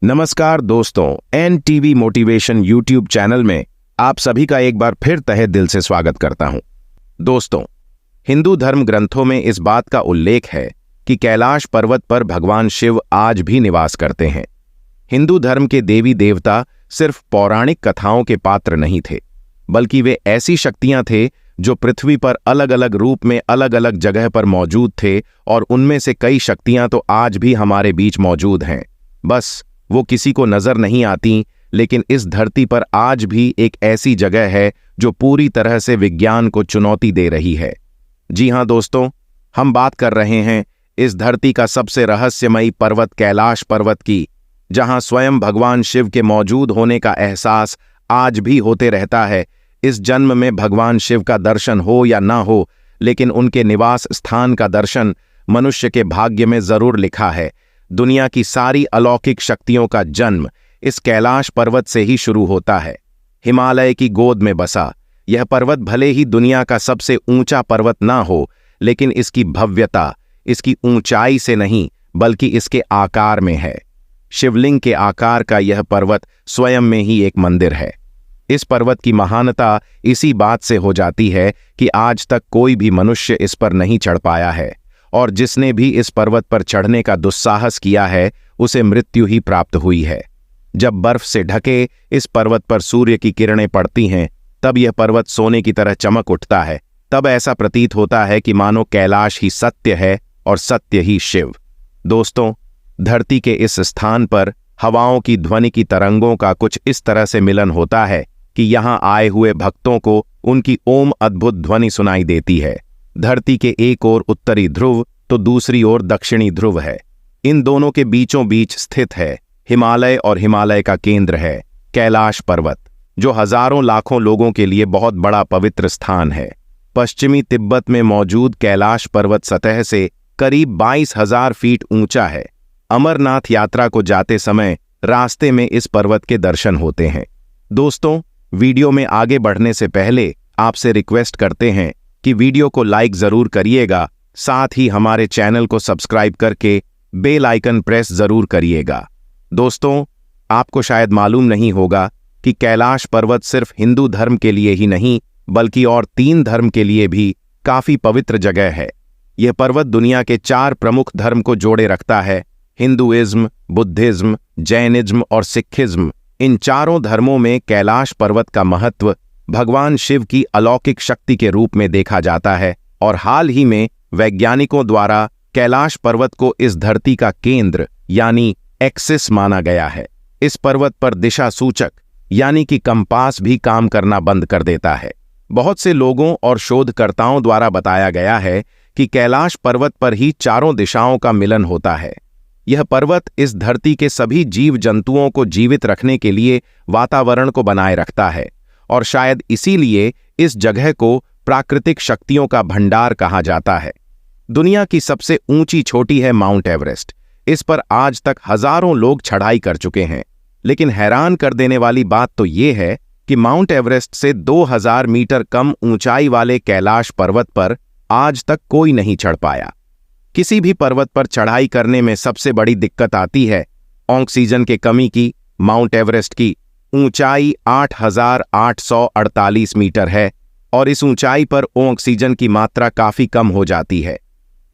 नमस्कार दोस्तों, NTV motivation YouTube channel में आप सभी का एक बार फिर तहे दिल से स्वागत करता हूं। दोस्तों, हिंदू धर्म ग्रंथों में इस बात का उल्लेख है कि कैलाश पर्वत पर भगवान शिव आज भी निवास करते हैं। हिंदू धर्म के देवी देवता सिर्फ पौराणिक कथाओं के पात्र नहीं थे, बल्कि वे ऐसी शक्तियां थे जो पृथ्वी पर अलग अलग रूप में अलग अलग जगह पर मौजूद थे, और उनमें से कई शक्तियां तो आज भी हमारे बीच मौजूद हैं। बस वो किसी को नजर नहीं आती, लेकिन इस धरती पर आज भी एक ऐसी जगह है जो पूरी तरह से विज्ञान को चुनौती दे रही है। जी हां दोस्तों, हम बात कर रहे हैं इस धरती का सबसे रहस्यमयी पर्वत कैलाश पर्वत की, जहां स्वयं भगवान शिव के मौजूद होने का एहसास आज भी होते रहता है। इस जन्म में भगवान शिव का दर्शन हो या ना हो, लेकिन उनके निवास स्थान का दर्शन मनुष्य के भाग्य में जरूर लिखा है। दुनिया की सारी अलौकिक शक्तियों का जन्म इस कैलाश पर्वत से ही शुरू होता है। हिमालय की गोद में बसा यह पर्वत भले ही दुनिया का सबसे ऊंचा पर्वत ना हो, लेकिन इसकी भव्यता इसकी ऊंचाई से नहीं बल्कि इसके आकार में है। शिवलिंग के आकार का यह पर्वत स्वयं में ही एक मंदिर है। इस पर्वत की महानता इसी बात से हो जाती है कि आज तक कोई भी मनुष्य इस पर नहीं चढ़ पाया है, और जिसने भी इस पर्वत पर चढ़ने का दुस्साहस किया है उसे मृत्यु ही प्राप्त हुई है। जब बर्फ से ढके इस पर्वत पर सूर्य की किरणें पड़ती हैं, तब यह पर्वत सोने की तरह चमक उठता है। तब ऐसा प्रतीत होता है कि मानो कैलाश ही सत्य है और सत्य ही शिव। दोस्तों, धरती के इस स्थान पर हवाओं की ध्वनि की तरंगों का कुछ इस तरह से मिलन होता है कि यहाँ आए हुए भक्तों को उनकी ओम अद्भुत ध्वनि सुनाई देती है। धरती के एक ओर उत्तरी ध्रुव तो दूसरी ओर दक्षिणी ध्रुव है। इन दोनों के बीचों बीच स्थित है हिमालय, और हिमालय का केंद्र है कैलाश पर्वत, जो हजारों लाखों लोगों के लिए बहुत बड़ा पवित्र स्थान है। पश्चिमी तिब्बत में मौजूद कैलाश पर्वत सतह से करीब 22,000 फीट ऊंचा है। अमरनाथ यात्रा को जाते समय रास्ते में इस पर्वत के दर्शन होते हैं। दोस्तों, वीडियो में आगे बढ़ने से पहले आपसे रिक्वेस्ट करते हैं कि वीडियो को लाइक जरूर करिएगा, साथ ही हमारे चैनल को सब्सक्राइब करके बेल आइकन प्रेस जरूर करिएगा। दोस्तों, आपको शायद मालूम नहीं होगा कि कैलाश पर्वत सिर्फ हिंदू धर्म के लिए ही नहीं बल्कि और 3 धर्म के लिए भी काफी पवित्र जगह है। यह पर्वत दुनिया के 4 प्रमुख धर्म को जोड़े रखता है। हिंदुइज्म, बुद्धिज्म, जैनिज्म और सिखिज्म। इन चारों धर्मों में कैलाश पर्वत का महत्व भगवान शिव की अलौकिक शक्ति के रूप में देखा जाता है, और हाल ही में वैज्ञानिकों द्वारा कैलाश पर्वत को इस धरती का केंद्र यानी एक्सिस माना गया है। इस पर्वत पर दिशा सूचक यानी कि कंपास भी काम करना बंद कर देता है। बहुत से लोगों और शोधकर्ताओं द्वारा बताया गया है कि कैलाश पर्वत पर ही चारों दिशाओं का मिलन होता है। यह पर्वत इस धरती के सभी जीव जंतुओं को जीवित रखने के लिए वातावरण को बनाए रखता है, और शायद इसीलिए इस जगह को प्राकृतिक शक्तियों का भंडार कहा जाता है। दुनिया की सबसे ऊंची चोटी है माउंट एवरेस्ट। इस पर आज तक हजारों लोग चढ़ाई कर चुके हैं, लेकिन हैरान कर देने वाली बात तो ये है कि माउंट एवरेस्ट से 2000 मीटर कम ऊंचाई वाले कैलाश पर्वत पर आज तक कोई नहीं चढ़ पाया। किसी भी पर्वत पर चढ़ाई करने में सबसे बड़ी दिक्कत आती है ऑक्सीजन की कमी की। माउंट एवरेस्ट की ऊंचाई 8,848 मीटर है, और इस ऊंचाई पर ऑक्सीजन की मात्रा काफी कम हो जाती है।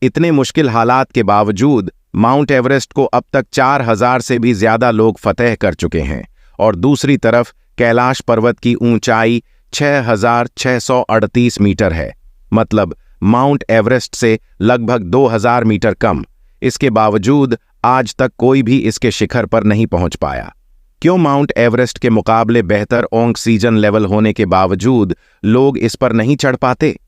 इतने मुश्किल हालात के बावजूद माउंट एवरेस्ट को अब तक 4,000 से भी ज्यादा लोग फतेह कर चुके हैं, और दूसरी तरफ कैलाश पर्वत की ऊंचाई 6,638 मीटर है, मतलब माउंट एवरेस्ट से लगभग 2,000 मीटर कम। इसके बावजूद आज तक कोई भी इसके शिखर पर नहीं पहुंच पाया। क्यों माउंट एवरेस्ट के मुकाबले बेहतर ऑक्सीजन लेवल होने के बावजूद लोग इस पर नहीं चढ़ पाते?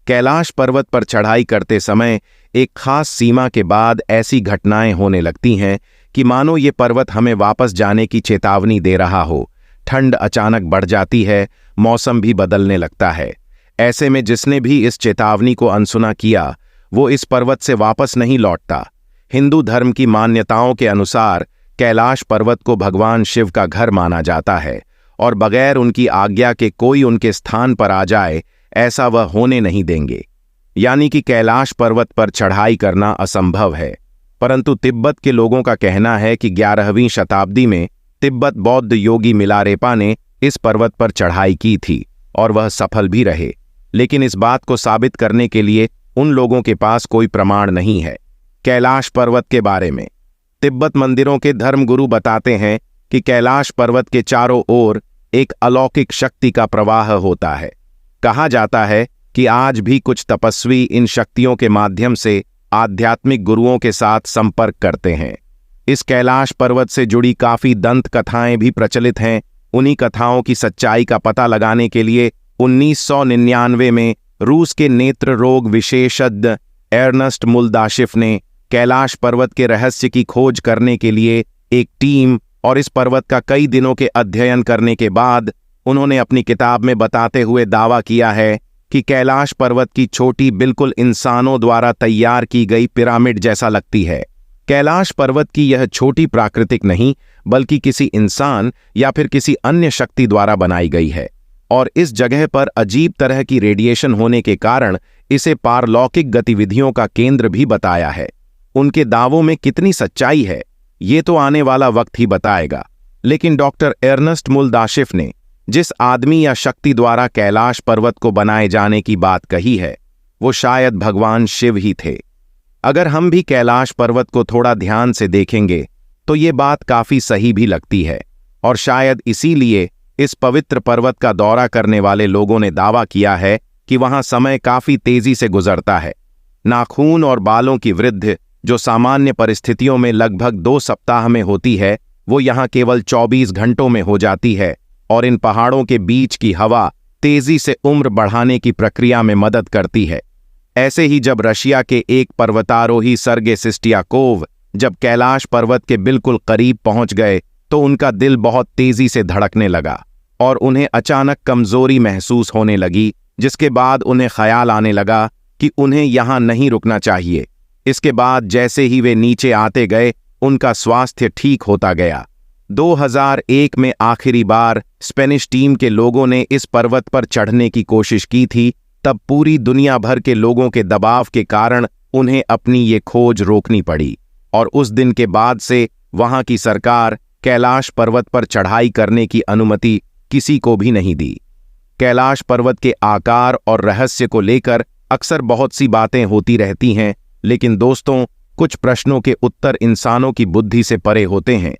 कैलाश पर्वत पर चढ़ाई करते समय एक खास सीमा के बाद ऐसी घटनाएं होने लगती हैं कि मानो ये पर्वत हमें वापस जाने की चेतावनी दे रहा हो। ठंड अचानक बढ़ जाती है, मौसम भी बदलने लगता है। ऐसे में जिसने भी इस चेतावनी को अनसुना किया वो इस पर्वत से वापस नहीं लौटता। हिंदू धर्म की मान्यताओं के अनुसार कैलाश पर्वत को भगवान शिव का घर माना जाता है, और बगैर उनकी आज्ञा के कोई उनके स्थान पर आ जाए ऐसा वह होने नहीं देंगे। यानी कि कैलाश पर्वत पर चढ़ाई करना असंभव है। परंतु तिब्बत के लोगों का कहना है कि 11वीं शताब्दी में तिब्बत बौद्ध योगी मिलारेपा ने इस पर्वत पर चढ़ाई की थी और वह सफल भी रहे, लेकिन इस बात को साबित करने के लिए उन लोगों के पास कोई प्रमाण नहीं है। कैलाश पर्वत के बारे में तिब्बत मंदिरों के धर्मगुरु बताते हैं कि कैलाश पर्वत के चारों ओर एक अलौकिक शक्ति का प्रवाह होता है। कहा जाता है कि आज भी कुछ तपस्वी इन शक्तियों के माध्यम से आध्यात्मिक गुरुओं के साथ संपर्क करते हैं। इस कैलाश पर्वत से जुड़ी काफी दंत कथाएं भी प्रचलित हैं। उन्हीं कथाओं की सच्चाई का पता लगाने के लिए 1999 में रूस के नेत्र रोग विशेषज्ञ एर्नस्ट मुल्दाशिफ ने कैलाश पर्वत के रहस्य की खोज करने के लिए एक टीम और इस पर्वत का कई दिनों के अध्ययन करने के बाद उन्होंने अपनी किताब में बताते हुए दावा किया है कि कैलाश पर्वत की चोटी बिल्कुल इंसानों द्वारा तैयार की गई पिरामिड जैसा लगती है। कैलाश पर्वत की यह छोटी प्राकृतिक नहीं बल्कि किसी इंसान या फिर किसी अन्य शक्ति द्वारा बनाई गई है और इस जगह पर अजीब तरह की रेडिएशन होने के कारण इसे पारलौकिक गतिविधियों का केंद्र भी बताया है। उनके दावों में कितनी सच्चाई है ये तो आने वाला वक्त ही बताएगा, लेकिन डॉक्टर एर्नस्ट मुल्दाशिफ ने जिस आदमी या शक्ति द्वारा कैलाश पर्वत को बनाए जाने की बात कही है वो शायद भगवान शिव ही थे। अगर हम भी कैलाश पर्वत को थोड़ा ध्यान से देखेंगे तो ये बात काफी सही भी लगती है और शायद इसीलिए इस पवित्र पर्वत का दौरा करने वाले लोगों ने दावा किया है कि वहां समय काफी तेजी से गुजरता है। नाखून और बालों की वृद्धि जो सामान्य परिस्थितियों में लगभग 2 सप्ताह में होती है वो यहाँ केवल 24 घंटों में हो जाती है और इन पहाड़ों के बीच की हवा तेजी से उम्र बढ़ाने की प्रक्रिया में मदद करती है। ऐसे ही जब रशिया के एक पर्वतारोही सर्गे सिस्टियाकोव जब कैलाश पर्वत के बिल्कुल करीब पहुंच गए तो उनका दिल बहुत तेजी से धड़कने लगा और उन्हें अचानक कमजोरी महसूस होने लगी, जिसके बाद उन्हें ख्याल आने लगा कि उन्हें यहां नहीं रुकना चाहिए। इसके बाद जैसे ही वे नीचे आते गए उनका स्वास्थ्य ठीक होता गया। 2001 में आखिरी बार स्पेनिश टीम के लोगों ने इस पर्वत पर चढ़ने की कोशिश की थी, तब पूरी दुनिया भर के लोगों के दबाव के कारण उन्हें अपनी ये खोज रोकनी पड़ी और उस दिन के बाद से वहां की सरकार कैलाश पर्वत पर चढ़ाई करने की अनुमति किसी को भी नहीं दी। कैलाश पर्वत के आकार और रहस्य को लेकर अक्सर बहुत सी बातें होती रहती हैं, लेकिन दोस्तों कुछ प्रश्नों के उत्तर इंसानों की बुद्धि से परे होते हैं।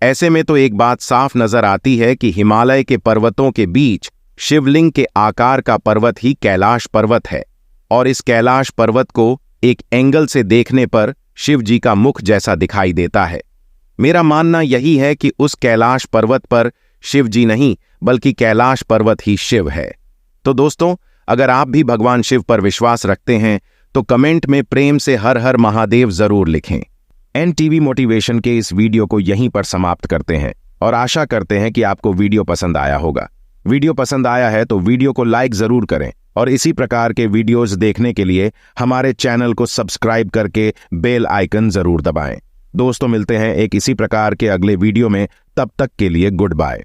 ऐसे में तो एक बात साफ नजर आती है कि हिमालय के पर्वतों के बीच शिवलिंग के आकार का पर्वत ही कैलाश पर्वत है और इस कैलाश पर्वत को एक एंगल से देखने पर शिव जी का मुख जैसा दिखाई देता है। मेरा मानना यही है कि उस कैलाश पर्वत पर शिव जी नहीं बल्कि कैलाश पर्वत ही शिव है। तो दोस्तों अगर आप भी भगवान शिव पर विश्वास रखते हैं तो कमेंट में प्रेम से हर हर महादेव जरूर लिखें। एनटीवी मोटिवेशन के इस वीडियो को यहीं पर समाप्त करते हैं और आशा करते हैं कि आपको वीडियो पसंद आया होगा। वीडियो पसंद आया है तो वीडियो को लाइक जरूर करें और इसी प्रकार के वीडियोस देखने के लिए हमारे चैनल को सब्सक्राइब करके बेल आइकन जरूर दबाएं। दोस्तों मिलते हैं एक इसी प्रकार के अगले वीडियो में, तब तक के लिए गुड बाय।